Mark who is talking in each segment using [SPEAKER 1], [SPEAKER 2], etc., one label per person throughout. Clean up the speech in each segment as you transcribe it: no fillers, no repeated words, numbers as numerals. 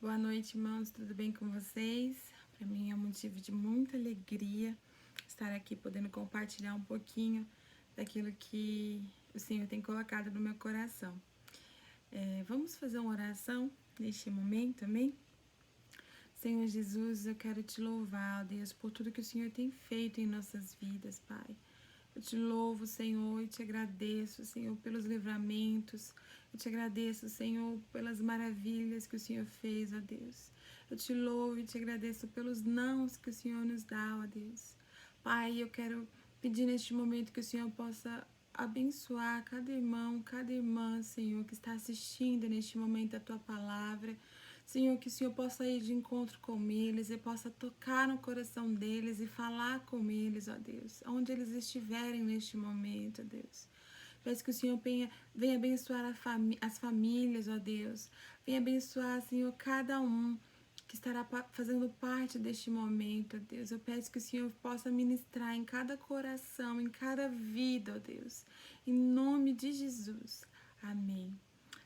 [SPEAKER 1] Boa noite, irmãos, tudo bem com vocês? Para mim é um motivo de muita alegria estar aqui podendo compartilhar um pouquinho daquilo que o Senhor tem colocado no meu coração. Vamos fazer uma oração neste momento, amém? Senhor Jesus, eu quero te louvar, ó Deus, por tudo que o Senhor tem feito em nossas vidas, Pai. Eu te louvo, Senhor, e te agradeço, Senhor, pelos livramentos. Eu te agradeço, Senhor, pelas maravilhas que o Senhor fez, ó Deus. Eu te louvo e te agradeço pelos nãos que o Senhor nos dá, ó Deus. Pai, eu quero pedir neste momento que o Senhor possa abençoar cada irmão, cada irmã, Senhor, que está assistindo neste momento a Tua palavra. Senhor, que o Senhor possa ir de encontro com eles e possa tocar no coração deles e falar com eles, ó Deus, onde eles estiverem neste momento, ó Deus. Peço que o Senhor venha abençoar as famílias, ó Deus. Venha abençoar, Senhor, cada um que estará fazendo parte deste momento, ó Deus. Eu peço que o Senhor possa ministrar em cada coração, em cada vida, ó Deus. Em nome de Jesus. Amém.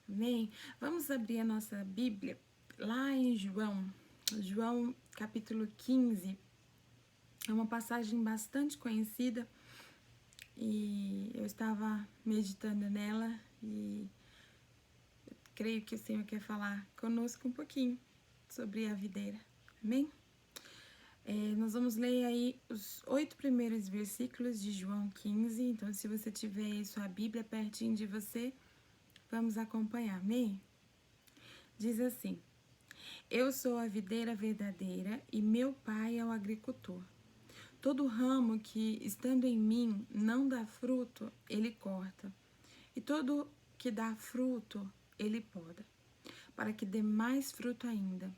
[SPEAKER 1] Amém. Vamos abrir a nossa Bíblia lá em João capítulo 15, é uma passagem bastante conhecida e eu estava meditando nela e creio que o Senhor quer falar conosco um pouquinho sobre a videira, amém? Nós vamos ler aí os 8 primeiros versículos de João 15, então se você tiver aí sua Bíblia pertinho de você, vamos acompanhar, amém? Diz assim: Eu sou a videira verdadeira e meu pai é o agricultor. Todo ramo que, estando em mim, não dá fruto, ele corta. E todo que dá fruto, ele poda, para que dê mais fruto ainda.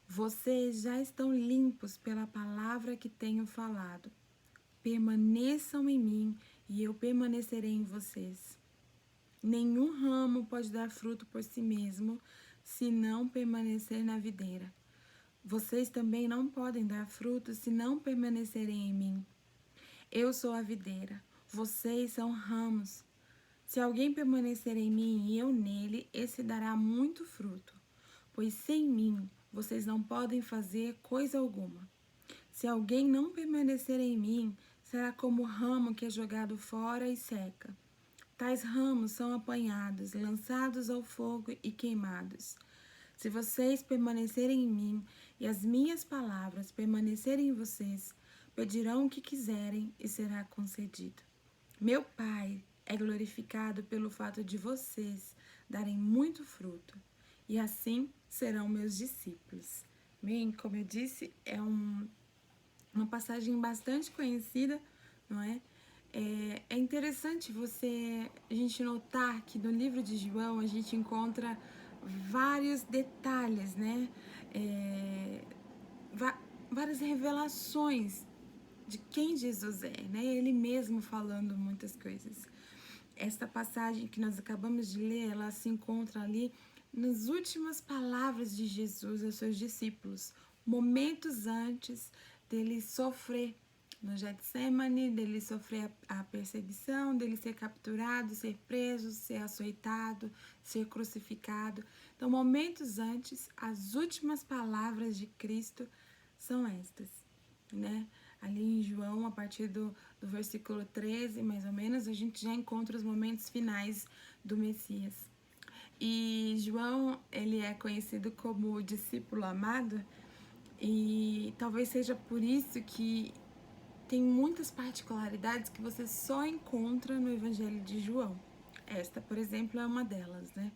[SPEAKER 1] Vocês já estão limpos pela palavra que tenho falado. Permaneçam em mim e eu permanecerei em vocês. Nenhum ramo pode dar fruto por si mesmo, se não permanecer na videira. Vocês também não podem dar fruto se não permanecerem em mim. Eu sou a videira, vocês são ramos. Se alguém permanecer em mim e eu nele, esse dará muito fruto, pois sem mim vocês não podem fazer coisa alguma. Se alguém não permanecer em mim, será como o ramo que é jogado fora e seca. Tais ramos são apanhados, lançados ao fogo e queimados. Se vocês permanecerem em mim e as minhas palavras permanecerem em vocês, pedirão o que quiserem e será concedido. Meu Pai é glorificado pelo fato de vocês darem muito fruto, e assim serão meus discípulos. Amém? Como eu disse, é uma passagem bastante conhecida, não é? É interessante a gente notar que no livro de João a gente encontra vários detalhes, né? Várias revelações de quem Jesus é, né? Ele mesmo falando muitas coisas. Esta passagem que nós acabamos de ler, ela se encontra ali nas últimas palavras de Jesus aos seus discípulos, momentos antes dele sofrer no Getsemane, dele sofrer a perseguição, dele ser capturado, ser preso, ser açoitado, ser crucificado. Então, momentos antes, as últimas palavras de Cristo são estas, né? Ali em João, a partir do versículo 13, mais ou menos, a gente já encontra os momentos finais do Messias. E João, ele é conhecido como o discípulo amado, e talvez seja por isso que tem muitas particularidades que você só encontra no Evangelho de João. Esta, por exemplo, é uma delas, né?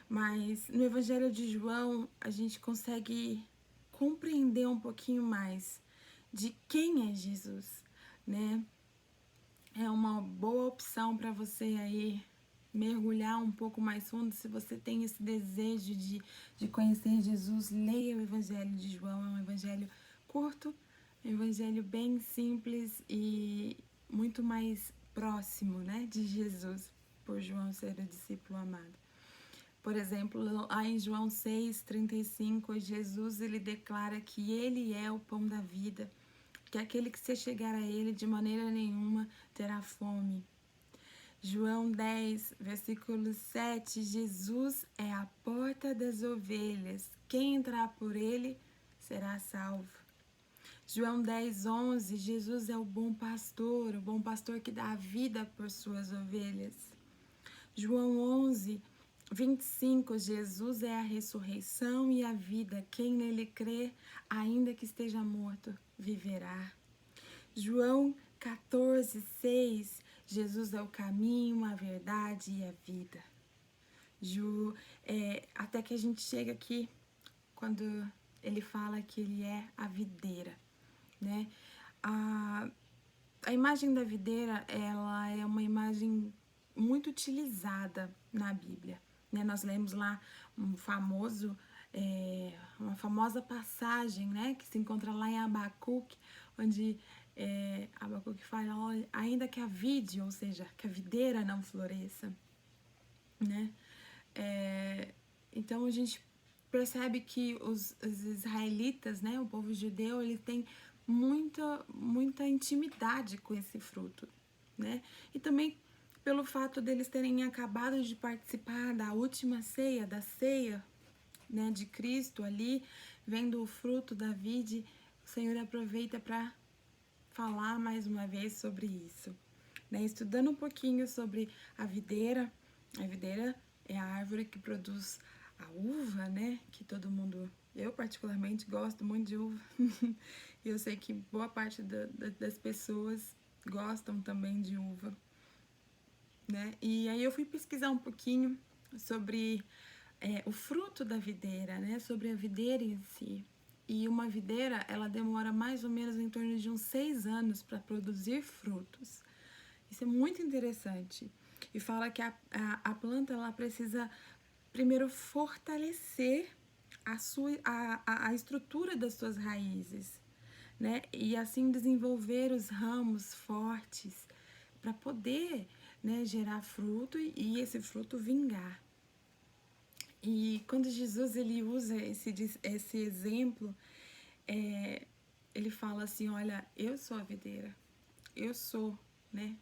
[SPEAKER 1] Mas no Evangelho de João, a gente consegue compreender um pouquinho mais de quem é Jesus, né? É uma boa opção para você aí mergulhar um pouco mais fundo. Se você tem esse desejo de conhecer Jesus, leia o Evangelho de João. É um evangelho curto, um evangelho bem simples e muito mais próximo, né, de Jesus, por João ser o discípulo amado. Por exemplo, lá em João 6:35, Jesus ele declara que ele é o pão da vida, que aquele que se chegar a ele de maneira nenhuma terá fome. João 10, versículo 7, Jesus é a porta das ovelhas. Quem entrar por ele será salvo. João 10, 11, Jesus é o bom pastor que dá a vida por suas ovelhas. João 11, 25, Jesus é a ressurreição e a vida. Quem nele crê, ainda que esteja morto, viverá. João 14, 6, Jesus é o caminho, a verdade e a vida. Até que a gente chega aqui, quando ele fala que ele é a videira, né? A imagem da videira, ela é uma imagem muito utilizada na Bíblia, né? Nós lemos lá uma famosa passagem, né? Que se encontra lá em Abacuque, onde Abacuque fala, olha, ainda que a vide, ou seja, que a videira não floresça, né? Então a gente percebe que os israelitas, né, o povo judeu, ele tem muita intimidade com esse fruto, né? E também pelo fato deles terem acabado de participar da última ceia, da ceia, né, de Cristo ali, vendo o fruto da vide, o Senhor aproveita para falar mais uma vez sobre isso, né? Estudando um pouquinho sobre a videira é a árvore que produz a uva, né? Que todo mundo, eu particularmente gosto muito de uva. E eu sei que boa parte das pessoas gostam também de uva, né? E aí eu fui pesquisar um pouquinho sobre o fruto da videira, né? Sobre a videira em si. E uma videira, ela demora mais ou menos em torno de uns 6 anos para produzir frutos. Isso é muito interessante. E fala que a planta, ela precisa primeiro fortalecer a estrutura das suas raízes, né? E assim desenvolver os ramos fortes para poder, né, gerar fruto e esse fruto vingar. E quando Jesus ele usa esse exemplo, ele fala assim, olha, eu sou a videira, eu sou, né,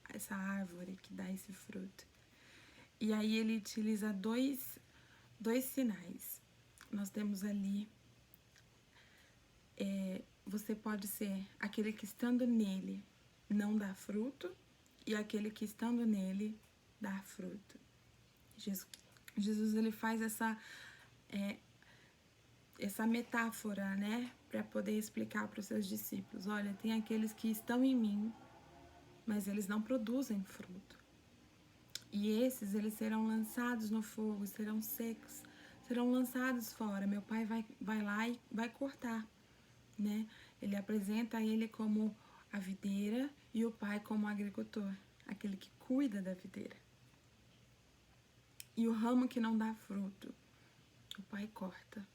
[SPEAKER 1] essa árvore que dá esse fruto. E aí ele utiliza dois sinais. Nós temos ali, você pode ser aquele que estando nele não dá fruto e aquele que estando nele dá fruto. Jesus ele faz essa metáfora, né, para poder explicar para os seus discípulos, olha, tem aqueles que estão em mim, mas eles não produzem fruto. E esses, eles serão lançados no fogo, serão secos, serão lançados fora. Meu pai vai lá e vai cortar, né? Ele apresenta ele como a videira e o pai como o agricultor, aquele que cuida da videira. E o ramo que não dá fruto, o pai corta.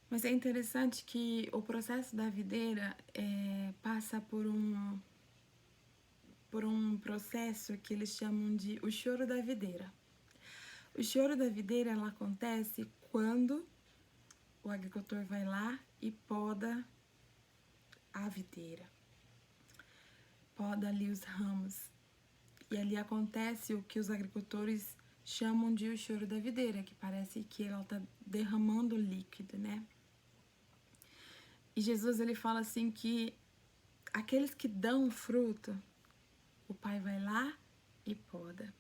[SPEAKER 1] Mas é interessante que o processo da videira passa por um processo que eles chamam de o choro da videira. O choro da videira, ela acontece quando o agricultor vai lá e poda a videira, poda ali os ramos. E ali acontece o que os agricultores chamam de o choro da videira, que parece que ela está derramando líquido, né? E Jesus, ele fala assim que aqueles que dão fruto, o pai vai lá e poda.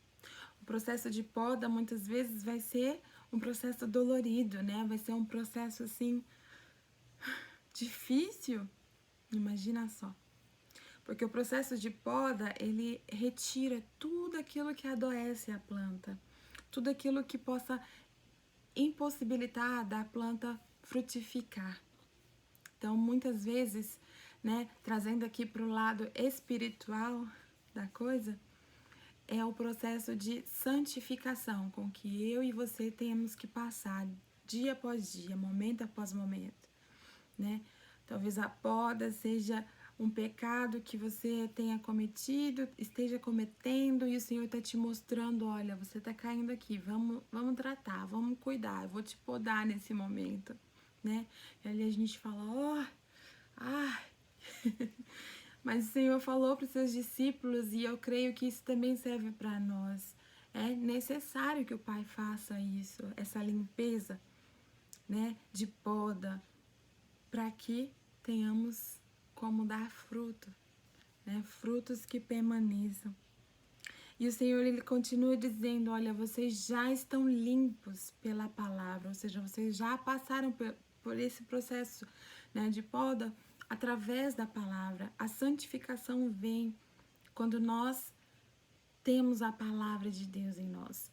[SPEAKER 1] O processo de poda muitas vezes vai ser um processo dolorido, né? Vai ser um processo assim difícil. Imagina só. Porque o processo de poda, ele retira tudo aquilo que adoece a planta, tudo aquilo que possa impossibilitar da planta frutificar. Então, muitas vezes, né, trazendo aqui para o lado espiritual da coisa, é o processo de santificação com que eu e você temos que passar dia após dia, momento após momento, né? Talvez a poda seja um pecado que você tenha cometido, esteja cometendo e o Senhor está te mostrando, olha, você está caindo aqui, vamos tratar, vamos cuidar, eu vou te podar nesse momento, né? E ali a gente fala, Mas o Senhor falou para os seus discípulos, e eu creio que isso também serve para nós. É necessário que o Pai faça isso, essa limpeza, né, de poda, para que tenhamos como dar fruto, né, frutos que permaneçam. E o Senhor, ele continua dizendo, olha, vocês já estão limpos pela palavra, ou seja, vocês já passaram por esse processo, né, de poda através da palavra. A santificação vem quando nós temos a palavra de Deus em nós,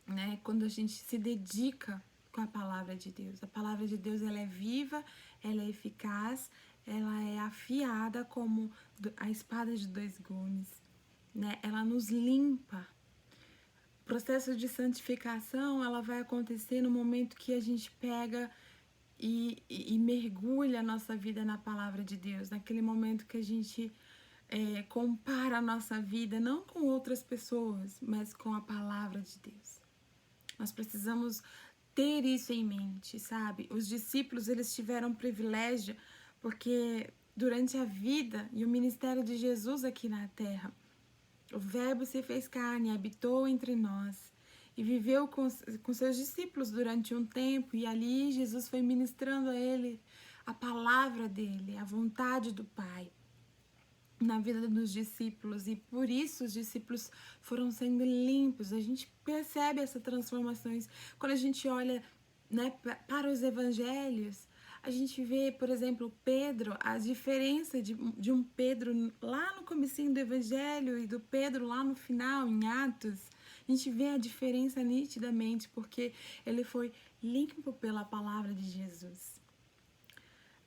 [SPEAKER 1] né? Quando a gente se dedica com a palavra de Deus. A palavra de Deus, ela é viva, ela é eficaz, ela é afiada como a espada de dois gumes, né? Ela nos limpa. O processo de santificação, ela vai acontecer no momento que a gente pega e mergulha a nossa vida na palavra de Deus, naquele momento que a gente compara a nossa vida não com outras pessoas, mas com a palavra de Deus. Nós precisamos ter isso em mente, sabe? Os discípulos, eles tiveram privilégio porque durante a vida e o ministério de Jesus aqui na terra, o Verbo se fez carne, habitou entre nós e viveu com seus discípulos durante um tempo, e ali Jesus foi ministrando a ele a palavra dele, a vontade do Pai na vida dos discípulos, e por isso os discípulos foram sendo limpos. A gente percebe essas transformações quando a gente olha, né, para os evangelhos. A gente vê, por exemplo, Pedro, a diferença de um Pedro lá no comecinho do evangelho e do Pedro lá no final, em Atos. A gente vê a diferença nitidamente, porque ele foi limpo pela palavra de Jesus.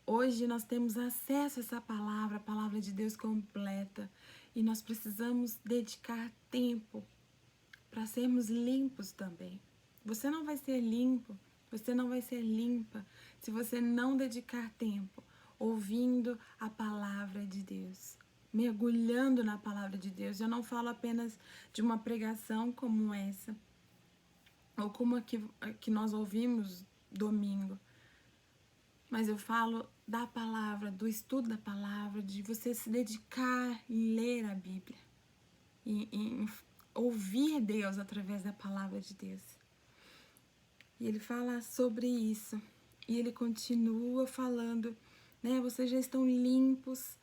[SPEAKER 1] Hoje nós temos acesso a essa palavra, a palavra de Deus completa, e nós precisamos dedicar tempo para sermos limpos também. Você não vai ser limpo, você não vai ser limpa se você não dedicar tempo ouvindo a palavra de Deus, mergulhando na palavra de Deus. Eu não falo apenas de uma pregação como essa, ou como a que nós ouvimos domingo, mas eu falo da palavra, do estudo da palavra, de você se dedicar em ler a Bíblia, em ouvir Deus através da palavra de Deus. E ele fala sobre isso, e ele continua falando, né? Vocês já estão limpos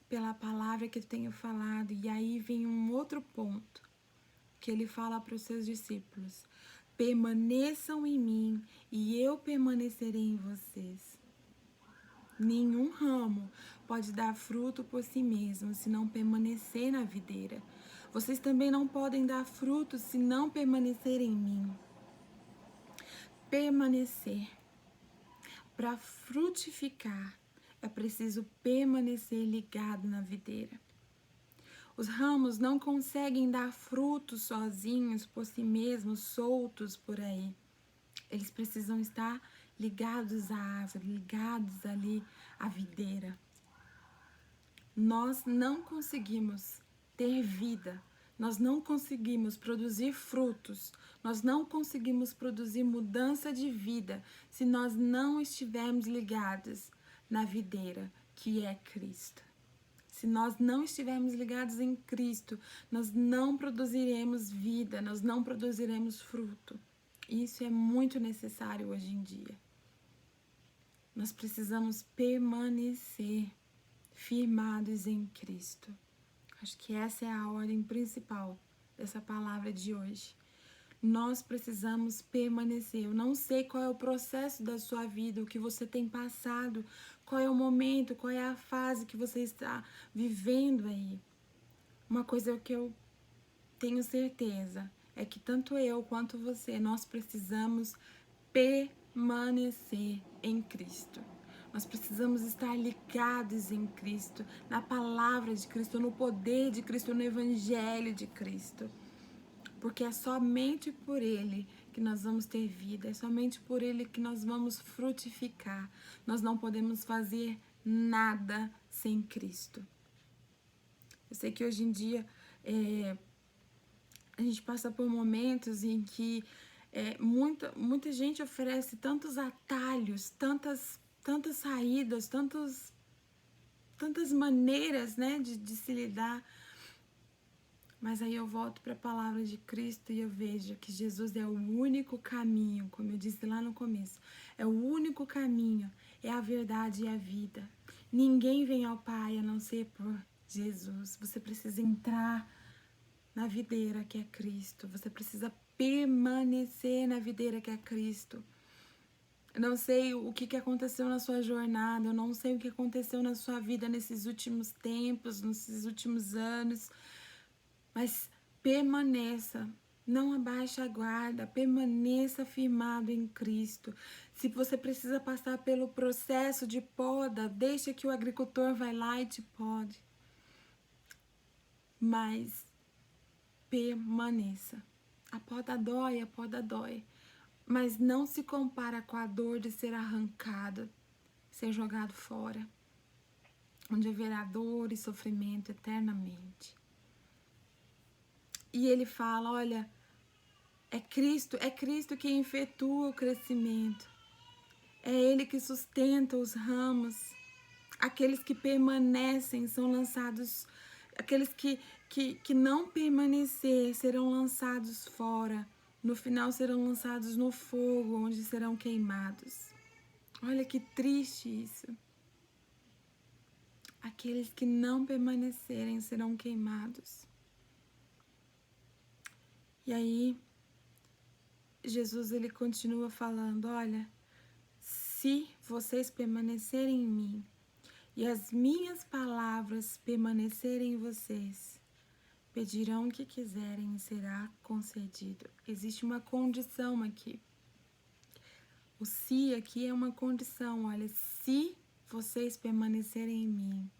[SPEAKER 1] pela palavra que eu tenho falado. E aí vem um outro ponto, que ele fala para os seus discípulos: permaneçam em mim e eu permanecerei em vocês. Nenhum ramo pode dar fruto por si mesmo se não permanecer na videira. Vocês também não podem dar fruto se não permanecerem em mim. Permanecer. Para frutificar, é preciso permanecer ligado na videira. Os ramos não conseguem dar frutos sozinhos, por si mesmos, soltos por aí. Eles precisam estar ligados à árvore, ligados ali à videira. Nós não conseguimos ter vida, nós não conseguimos produzir frutos, nós não conseguimos produzir mudança de vida se nós não estivermos ligados na videira, que é Cristo. Se nós não estivermos ligados em Cristo, nós não produziremos vida, nós não produziremos fruto. Isso é muito necessário hoje em dia. Nós precisamos permanecer firmados em Cristo. Acho que essa é a ordem principal dessa palavra de hoje. Nós precisamos permanecer. Eu não sei qual é o processo da sua vida, o que você tem passado, qual é o momento, qual é a fase que você está vivendo aí. Uma coisa que eu tenho certeza é que tanto eu quanto você, nós precisamos permanecer em Cristo. Nós precisamos estar ligados em Cristo, na palavra de Cristo, no poder de Cristo, no Evangelho de Cristo. Porque é somente por Ele que nós vamos ter vida, é somente por Ele que nós vamos frutificar. Nós não podemos fazer nada sem Cristo. Eu sei que hoje em dia a gente passa por momentos em que muita gente oferece tantos atalhos, tantas saídas, tantas maneiras, né, de se lidar. Mas aí eu volto para a palavra de Cristo e eu vejo que Jesus é o único caminho, como eu disse lá no começo. É o único caminho, é a verdade e a vida. Ninguém vem ao Pai a não ser por Jesus. Você precisa entrar na videira que é Cristo. Você precisa permanecer na videira que é Cristo. Eu não sei o que aconteceu na sua jornada, eu não sei o que aconteceu na sua vida nesses últimos tempos, nesses últimos anos, mas permaneça, não abaixe a guarda, permaneça firmado em Cristo. Se você precisa passar pelo processo de poda, deixa que o agricultor vai lá e te pode. Mas permaneça. A poda dói. Mas não se compara com a dor de ser arrancado, ser jogado fora, onde haverá dor e sofrimento eternamente. E ele fala, olha, é Cristo que efetua o crescimento. É Ele que sustenta os ramos. Aqueles que permanecem são lançados, aqueles que não permanecer serão lançados fora. No final serão lançados no fogo, onde serão queimados. Olha que triste isso. Aqueles que não permanecerem serão queimados. E aí, Jesus ele continua falando, olha, se vocês permanecerem em mim e as minhas palavras permanecerem em vocês, pedirão o que quiserem e será concedido. Existe uma condição aqui. O se aqui é uma condição, olha, se vocês permanecerem em mim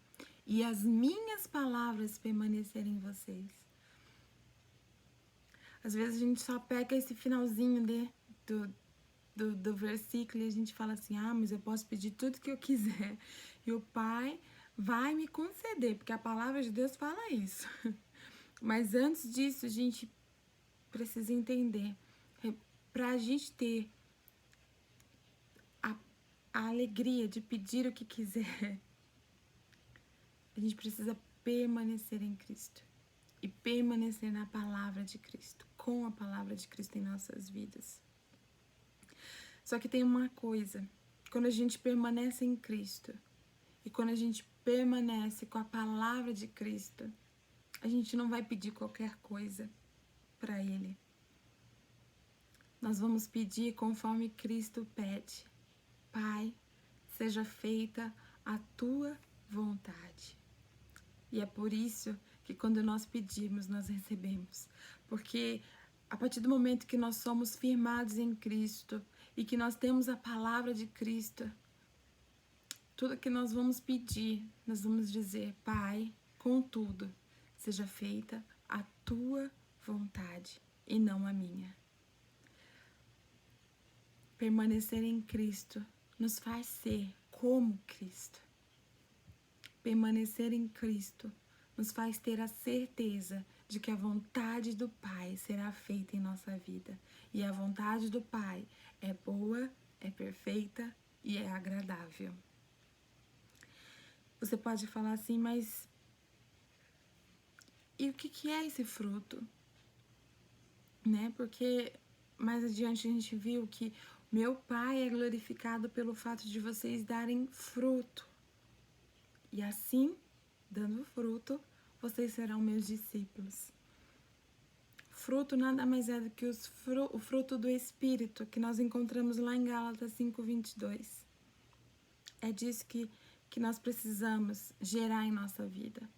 [SPEAKER 1] e as minhas palavras permanecerem em vocês. Às vezes a gente só pega esse finalzinho do versículo e a gente fala assim, mas eu posso pedir tudo que eu quiser e o Pai vai me conceder, porque a palavra de Deus fala isso. Mas antes disso a gente precisa entender, para a gente ter a alegria de pedir o que quiser, a gente precisa permanecer em Cristo e permanecer na palavra de Cristo, com a palavra de Cristo em nossas vidas. Só que tem uma coisa, quando a gente permanece em Cristo e quando a gente permanece com a palavra de Cristo, a gente não vai pedir qualquer coisa para Ele. Nós vamos pedir conforme Cristo pede. Pai, seja feita a tua vontade. E é por isso que quando nós pedimos, nós recebemos. Porque a partir do momento que nós somos firmados em Cristo e que nós temos a palavra de Cristo, tudo que nós vamos pedir, nós vamos dizer, Pai, contudo, seja feita a tua vontade e não a minha. Permanecer em Cristo nos faz ser como Cristo. Permanecer em Cristo nos faz ter a certeza de que a vontade do Pai será feita em nossa vida. E a vontade do Pai é boa, é perfeita e é agradável. Você pode falar assim, mas e o que é esse fruto? Né? Porque mais adiante a gente viu que meu Pai é glorificado pelo fato de vocês darem fruto. E assim, dando fruto, vocês serão meus discípulos. Fruto nada mais é do que o fruto do Espírito, que nós encontramos lá em Gálatas 5:22. É disso que nós precisamos gerar em nossa vida.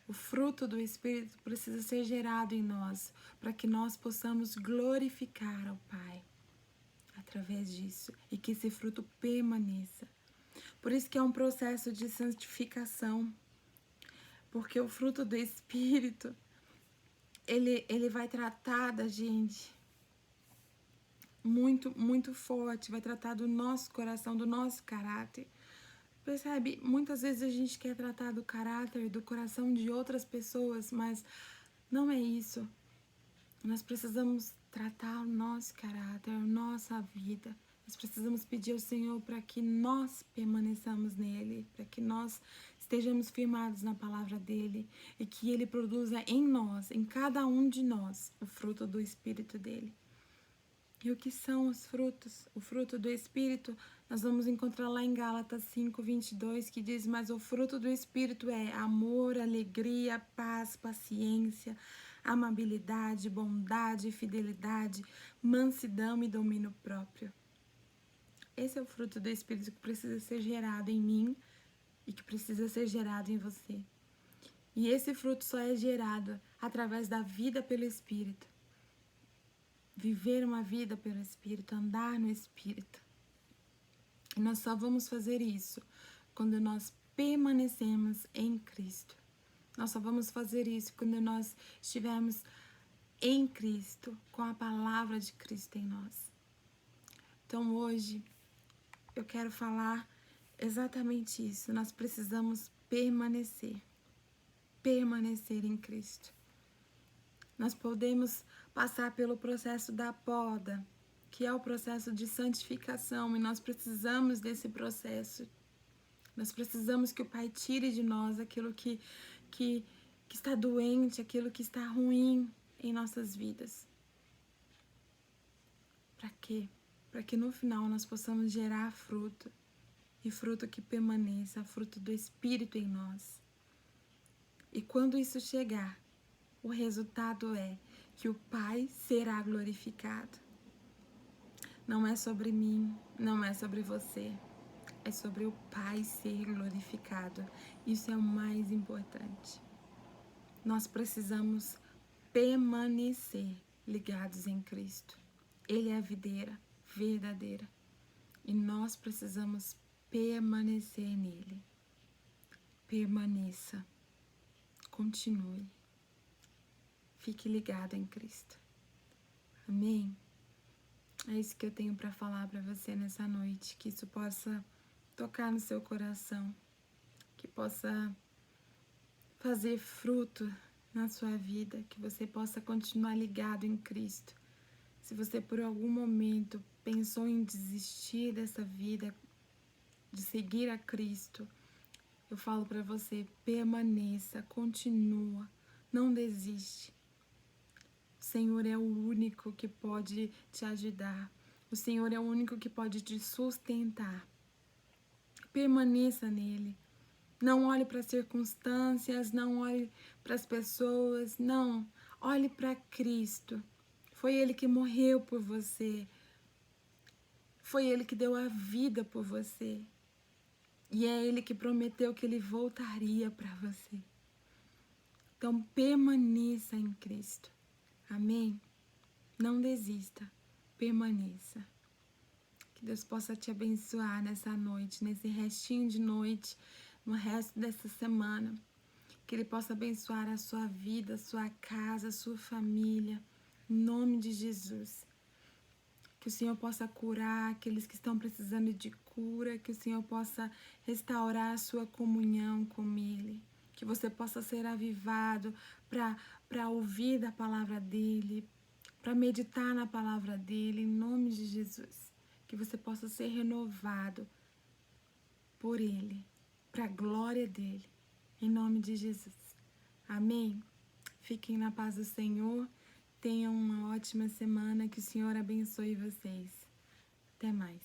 [SPEAKER 1] O fruto do Espírito precisa ser gerado em nós, para que nós possamos glorificar ao Pai através disso e que esse fruto permaneça. Por isso que é um processo de santificação, porque o fruto do Espírito, ele vai tratar da gente muito, muito forte, vai tratar do nosso coração, do nosso caráter. Percebe? Muitas vezes a gente quer tratar do caráter e do coração de outras pessoas, mas não é isso. Nós precisamos tratar o nosso caráter, a nossa vida Nós precisamos pedir ao Senhor para que nós permaneçamos nele, para que nós estejamos firmados na palavra dele e que ele produza em nós, em cada um de nós, o fruto do Espírito dele. E o que são os frutos? O fruto do Espírito, nós vamos encontrar lá em Gálatas 5:22, que diz: mas o fruto do Espírito é amor, alegria, paz, paciência, amabilidade, bondade, fidelidade, mansidão e domínio próprio. Esse é o fruto do Espírito que precisa ser gerado em mim e que precisa ser gerado em você. E esse fruto só é gerado através da vida pelo Espírito. Viver uma vida pelo Espírito, andar no Espírito. E nós só vamos fazer isso quando nós permanecemos em Cristo. Nós só vamos fazer isso quando nós estivermos em Cristo, com a palavra de Cristo em nós. Então hoje eu quero falar exatamente isso. Nós precisamos permanecer em Cristo. Nós podemos passar pelo processo da poda, que é o processo de santificação, e nós precisamos desse processo. Nós precisamos que o Pai tire de nós aquilo que está doente, aquilo que está ruim em nossas vidas. Para quê? Para que no final nós possamos gerar fruto, e fruto que permaneça, fruto do Espírito em nós. E quando isso chegar, o resultado é que o Pai será glorificado. Não é sobre mim, não é sobre você, é sobre o Pai ser glorificado. Isso é o mais importante. Nós precisamos permanecer ligados em Cristo. Ele é a videira verdadeira e nós precisamos permanecer nele. Permaneça, continue, fique ligado em Cristo. Amém? É isso que eu tenho para falar para você nessa noite, que isso possa tocar no seu coração, que possa fazer fruto na sua vida, que você possa continuar ligado em Cristo. Se você por algum momento pensou em desistir dessa vida, de seguir a Cristo, eu falo para você, permaneça, continua, não desiste. O Senhor é o único que pode te ajudar. O Senhor é o único que pode te sustentar. Permaneça nele. Não olhe para as circunstâncias, não olhe para as pessoas, não. Olhe para Cristo. Foi Ele que morreu por você. Foi Ele que deu a vida por você. E é Ele que prometeu que Ele voltaria para você. Então permaneça em Cristo. Amém? Não desista. Permaneça. Que Deus possa te abençoar nessa noite, nesse restinho de noite, no resto dessa semana. Que Ele possa abençoar a sua vida, a sua casa, a sua família. Em nome de Jesus. Que o Senhor possa curar aqueles que estão precisando de cura. Que o Senhor possa restaurar a sua comunhão com Ele. Que você possa ser avivado para ouvir da palavra dEle, para meditar na palavra dEle, em nome de Jesus. Que você possa ser renovado por Ele, para a glória dEle, em nome de Jesus. Amém? Fiquem na paz do Senhor. Tenham uma ótima semana. Que o Senhor abençoe vocês. Até mais.